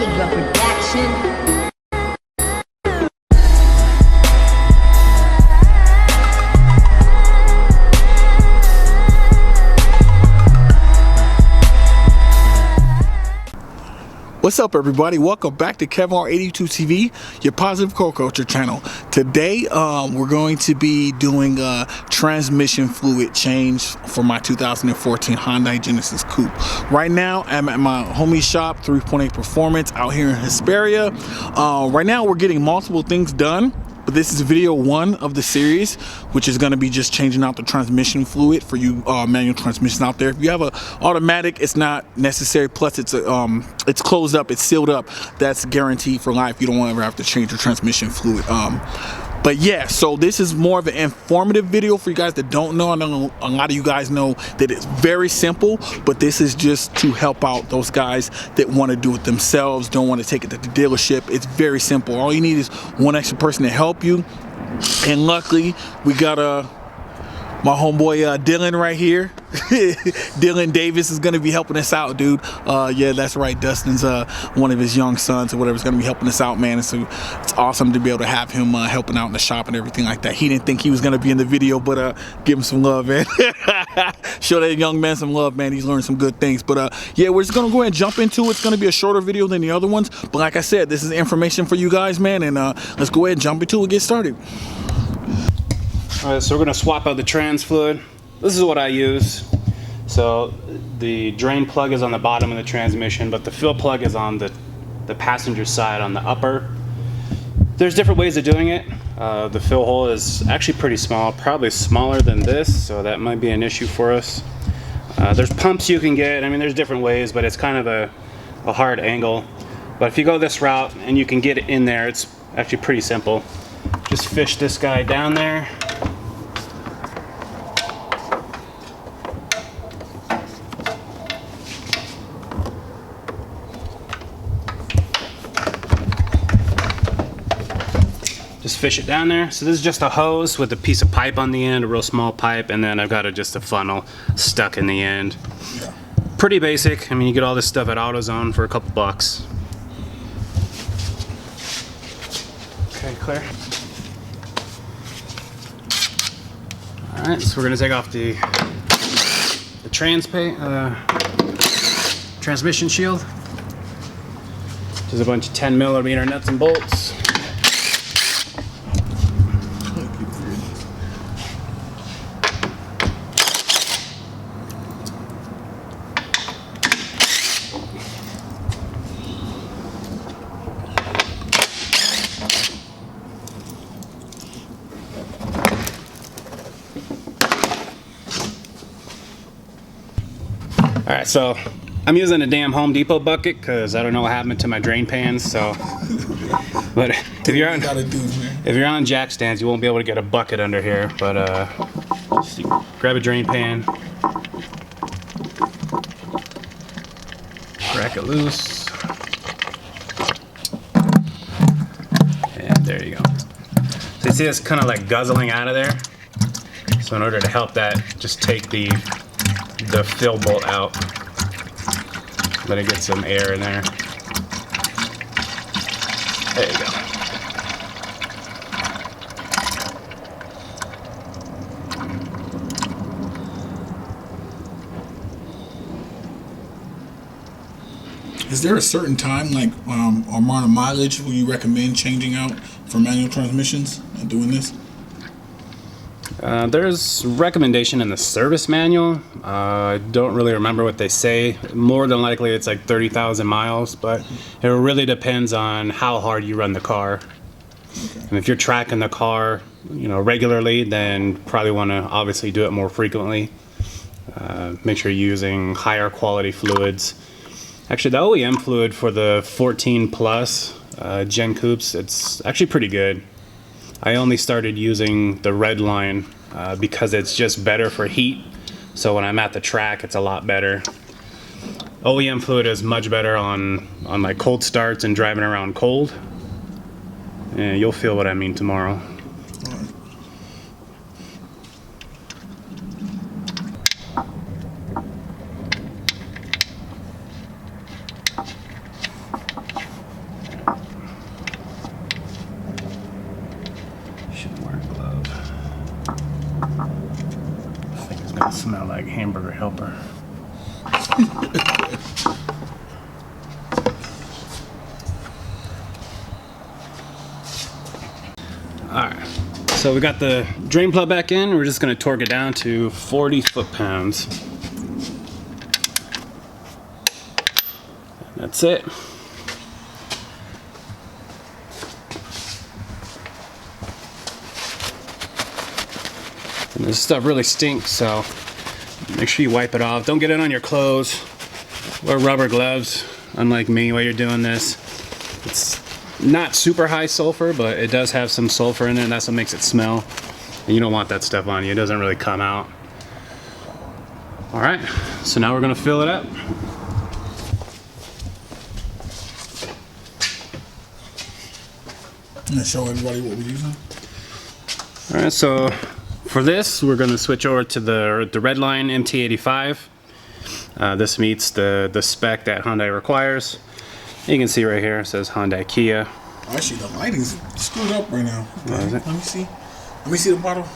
Kevlarr Production. What's up, everybody? Welcome back to Kevlarr 82 TV, your positive car culture channel. Today we're going to be doing a transmission fluid change for my 2014 Hyundai Genesis Coupe. Right now I'm at my homie's shop, 3.8 Performance, out here in Hesperia. Right now we're getting multiple things done, but this is video one of the series, which is going to be just changing out the transmission fluid for you manual transmissions out there. If you have a automatic, it's not necessary. Plus it's closed up, it's sealed up. That's guaranteed for life. You don't want to ever have to change your transmission fluid. But yeah, so this is more of an informative video for you guys that don't know. I know a lot of you guys know that it's very simple, but this is just to help out those guys that want to do it themselves, don't want to take it to the dealership. It's very simple. All you need is one extra person to help you. And luckily, we got my homeboy Dylan right here. Dylan Davis is gonna be helping us out, dude. Yeah, that's right. Dustin's one of his young sons or whatever is gonna be helping us out, man. And so it's awesome to be able to have him helping out in the shop and everything like that. He didn't think he was gonna be in the video, but give him some love, man. Show that young man some love, man. He's learned some good things. But yeah, we're just gonna go ahead and jump into it. It's gonna be a shorter video than the other ones, but like I said, this is information for you guys, man. And let's go ahead and jump into it and get started. Alright, so we're going to swap out the trans fluid. This is what I use. So the drain plug is on the bottom of the transmission, but the fill plug is on the passenger side on the upper. There's different ways of doing it. The fill hole is actually pretty small, probably smaller than this, so that might be an issue for us. There's pumps you can get. I mean, there's different ways, but it's kind of a hard angle. But if you go this route and you can get it in there, it's actually pretty simple. Just fish this guy down there. Just fish it down there. So this is just a hose with a piece of pipe on the end, a real small pipe, and then I've got just a funnel stuck in the end. Yeah. Pretty basic. I mean, you get all this stuff at AutoZone for a couple bucks. Okay, clear. All right, so we're gonna take off the transmission shield. There's a bunch of 10mm nuts and bolts. Alright, so I'm using a damn Home Depot bucket because I don't know what happened to my drain pans, so but if you're on jack stands, you won't be able to get a bucket under here, but just grab a drain pan, crack it loose, and there you go. So you see it's kind of like guzzling out of there, so in order to help that, just take the fill bolt out. Let it get some air in there. There you go. Is there a certain time, like amount of mileage, will you recommend changing out for manual transmissions and doing this? There's recommendation in the service manual. I don't really remember what they say. More than likely it's like 30,000 miles, but it really depends on how hard you run the car. Okay. And if you're tracking the car, regularly, then probably want to obviously do it more frequently. Make sure you're using higher quality fluids. Actually, the OEM fluid for the 14 plus Gen Coupes, it's actually pretty good. I only started using the red line because it's just better for heat. So when I'm at the track, it's a lot better. OEM fluid is much better on like cold starts and driving around cold. And you'll feel what I mean tomorrow. like hamburger helper. Alright, so we got the drain plug back in. We're just going to torque it down to 40 foot-pounds. That's it. And this stuff really stinks, so make sure you wipe it off. Don't get it on your clothes. Wear rubber gloves, unlike me while you're doing this. It's not super high sulfur, but it does have some sulfur in it, and that's what makes it smell. And you don't want that stuff on you. It doesn't really come out. All right, so now we're gonna fill it up. I'm gonna show everybody what we're using. All right, so for this, we're gonna switch over to the Redline MT85. This meets the spec that Hyundai requires. You can see right here, it says Hyundai Kia. Actually, the lighting's screwed up right now. What is it? Let me see. Let me see the bottle.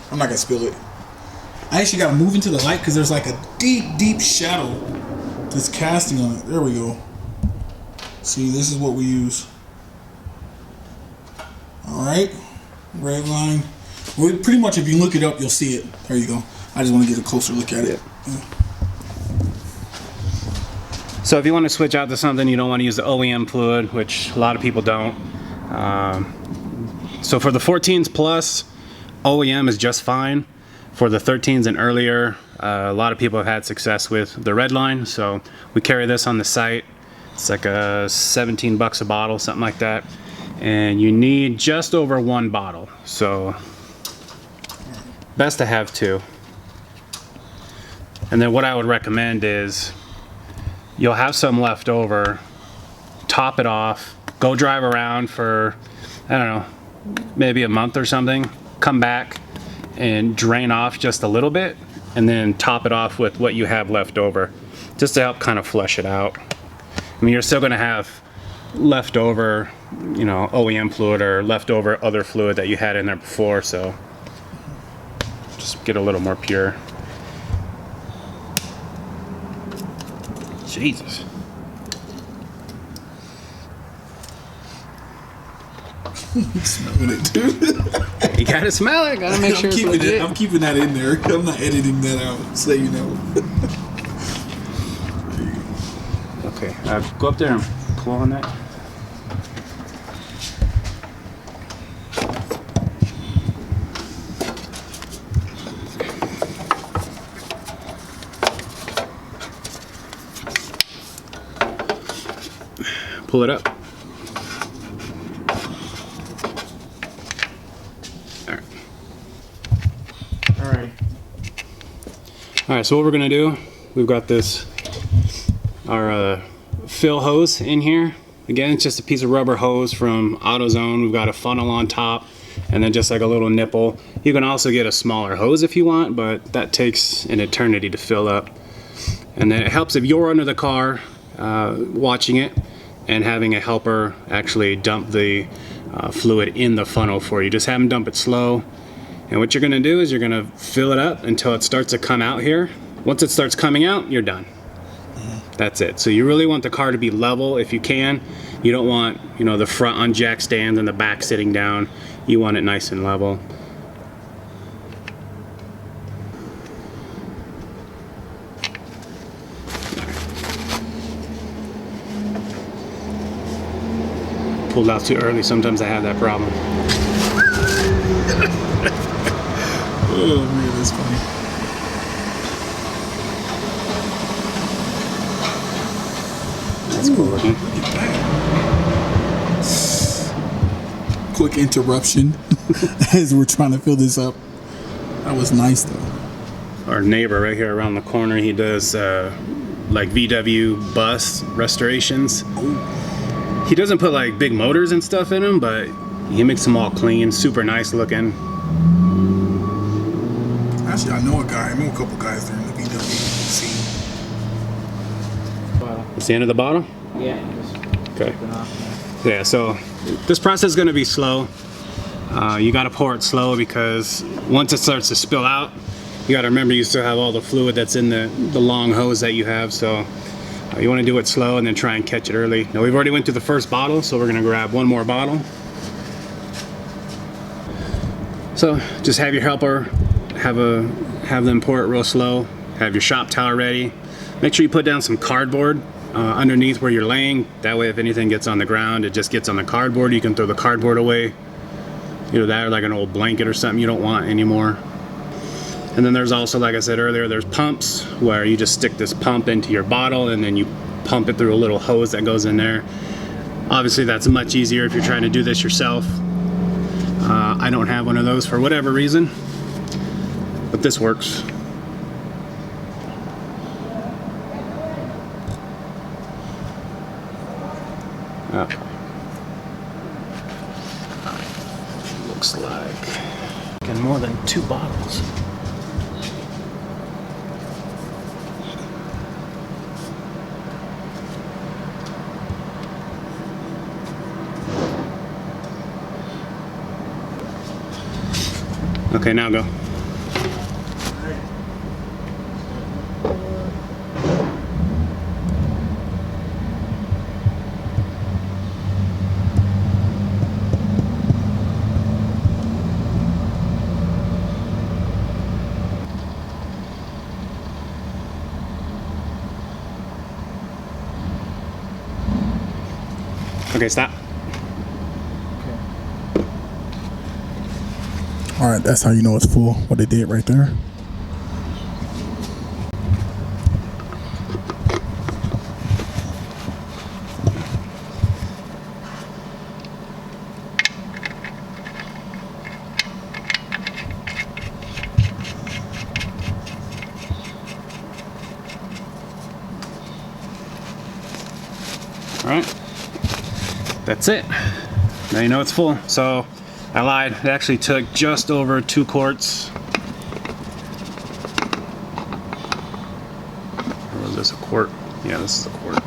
I'm not gonna spill it. I actually gotta move into the light because there's like a deep shadow that's casting on it. There we go. See, this is what we use. All right, Redline. Well, pretty much, if you look it up, you'll see it. There you go. I just want to get a closer look at it. Yeah. So if you want to switch out to something, you don't want to use the OEM fluid, which a lot of people don't. So for the 14s plus, OEM is just fine. For the 13s and earlier, a lot of people have had success with the Redline. So we carry this on the site. It's like a 17 bucks a bottle, something like that. And you need just over 1 bottle. So best to have 2. And then what I would recommend is you'll have some left over, top it off, go drive around for, I don't know, maybe a month or something, come back and drain off just a little bit, and then top it off with what you have left over, just to help kind of flush it out. I mean, you're still gonna have leftover, you know, OEM fluid or leftover other fluid that you had in there before, so just get a little more pure. Jesus. Smelling it, dude. You gotta smell it. Gotta make sure it's legit. I'm keeping that in there. I'm not editing that out, so you know. Okay, go up there and pull on that. Pull it up. All right, so what we're gonna do, we've got this, our fill hose in here. Again, it's just a piece of rubber hose from AutoZone. We've got a funnel on top and then just like a little nipple. You can also get a smaller hose if you want, but that takes an eternity to fill up. And then it helps if you're under the car watching it and having a helper actually dump the fluid in the funnel for you. Just have them dump it slow. And what you're gonna do is you're gonna fill it up until it starts to come out here. Once it starts coming out, you're done. That's it. So you really want the car to be level if you can. You don't want, you know, the front on jack stands and the back sitting down. You want it nice and level. Pulled out too early. Sometimes I have that problem. Oh man, that's funny. That's cool looking. Look at that. Quick interruption as we're trying to fill this up. That was nice though. Our neighbor right here around the corner, he does like VW bus restorations. Oh. He doesn't put like big motors and stuff in them, but he makes them all clean, super nice looking. Actually, I know a guy. I know a couple guys there in the VW scene. It's the end of the bottle? Yeah. Okay. Yeah, so this process is going to be slow. You got to pour it slow because once it starts to spill out, you got to remember you still have all the fluid that's in the long hose that you have, so you want to do it slow and then try and catch it early. Now we've already went through the first bottle, so we're going to grab one more bottle. So just have your helper, have them pour it real slow, have your shop towel ready. Make sure you put down some cardboard underneath where you're laying. That way if anything gets on the ground, it just gets on the cardboard. You can throw the cardboard away. Either that or like an old blanket or something you don't want anymore. And then there's also, like I said earlier, there's pumps where you just stick this pump into your bottle and then you pump it through a little hose that goes in there. Obviously that's much easier if you're trying to do this yourself. I don't have one of those for whatever reason, but this works. Looks like more than 2 bottles. Okay, now go. Okay, stop. All right, that's how you know it's full, what they did right there. All right, that's it. Now you know it's full. So I lied, it actually took just over 2 quarts. Or was this a quart? Yeah, this is a quart.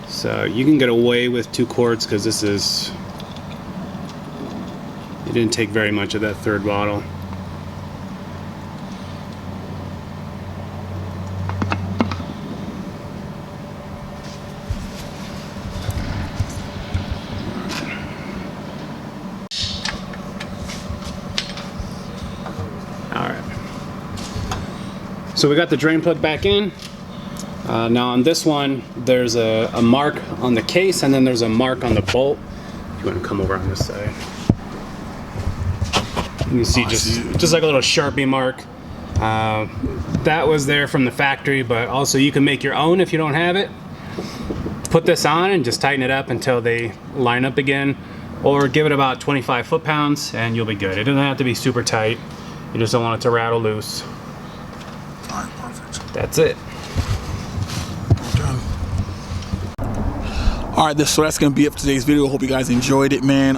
So you can get away with 2 quarts because this is, it didn't take very much of that 3rd bottle. So we got the drain plug back in. Now on this one, there's a mark on the case and then there's a mark on the bolt. If you want to come over on this side. You can see just like a little Sharpie mark. That was there from the factory, but also you can make your own if you don't have it. Put this on and just tighten it up until they line up again, or give it about 25 foot-pounds and you'll be good. It doesn't have to be super tight. You just don't want it to rattle loose. All right, perfect. That's it. Done. All right, so that's gonna be it for today's video. Hope you guys enjoyed it, man.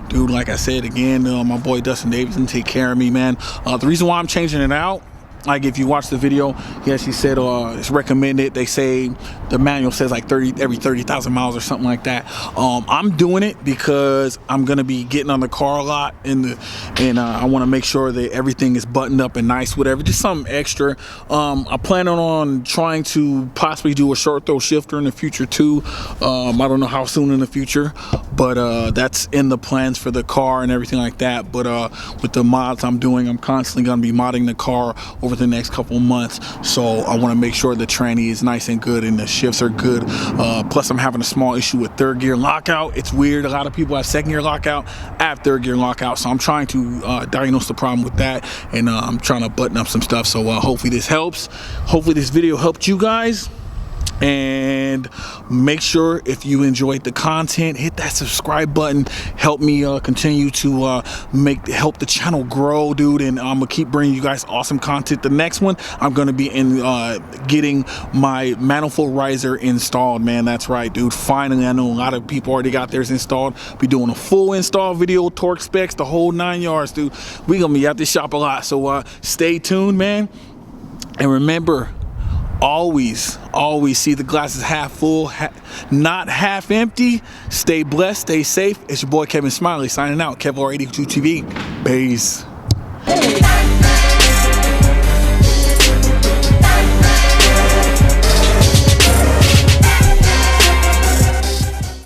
Dude, like I said again, my boy Dustin Davidson take care of me, man. The reason why I'm changing it out, like if you watch the video, he actually said it's recommended. They say the manual says like every 30,000 miles or something like that. I'm doing it because I'm gonna be getting on the car a lot, and I want to make sure that everything is buttoned up and nice, whatever. Just something extra. I plan on trying to possibly do a short throw shifter in the future too. I don't know how soon in the future, but that's in the plans for the car and everything like that. But with the mods I'm doing, I'm constantly gonna be modding the car over the next couple months, so I want to make sure the tranny is nice and good and the shifts are good. Plus I'm having a small issue with 3rd gear lockout. It's weird, a lot of people have 2nd gear lockout, I have 3rd gear lockout, so I'm trying to diagnose the problem with that, and I'm trying to button up some stuff. So hopefully this helps. Hopefully this video helped you guys. And make sure, if you enjoyed the content, hit that subscribe button. Help me continue to help the channel grow, dude. And I'm gonna keep bringing you guys awesome content. The next one, I'm gonna be getting my manifold riser installed, man. That's right, dude. Finally, I know a lot of people already got theirs installed. Be doing a full install video, torque specs, the whole 9 yards, dude. We gonna be at this shop a lot, so stay tuned, man. And remember, always see the glasses half full, not half empty. Stay blessed, stay safe. It's your boy Kevin Smiley signing out. Kevlarr 82 TV. Peace.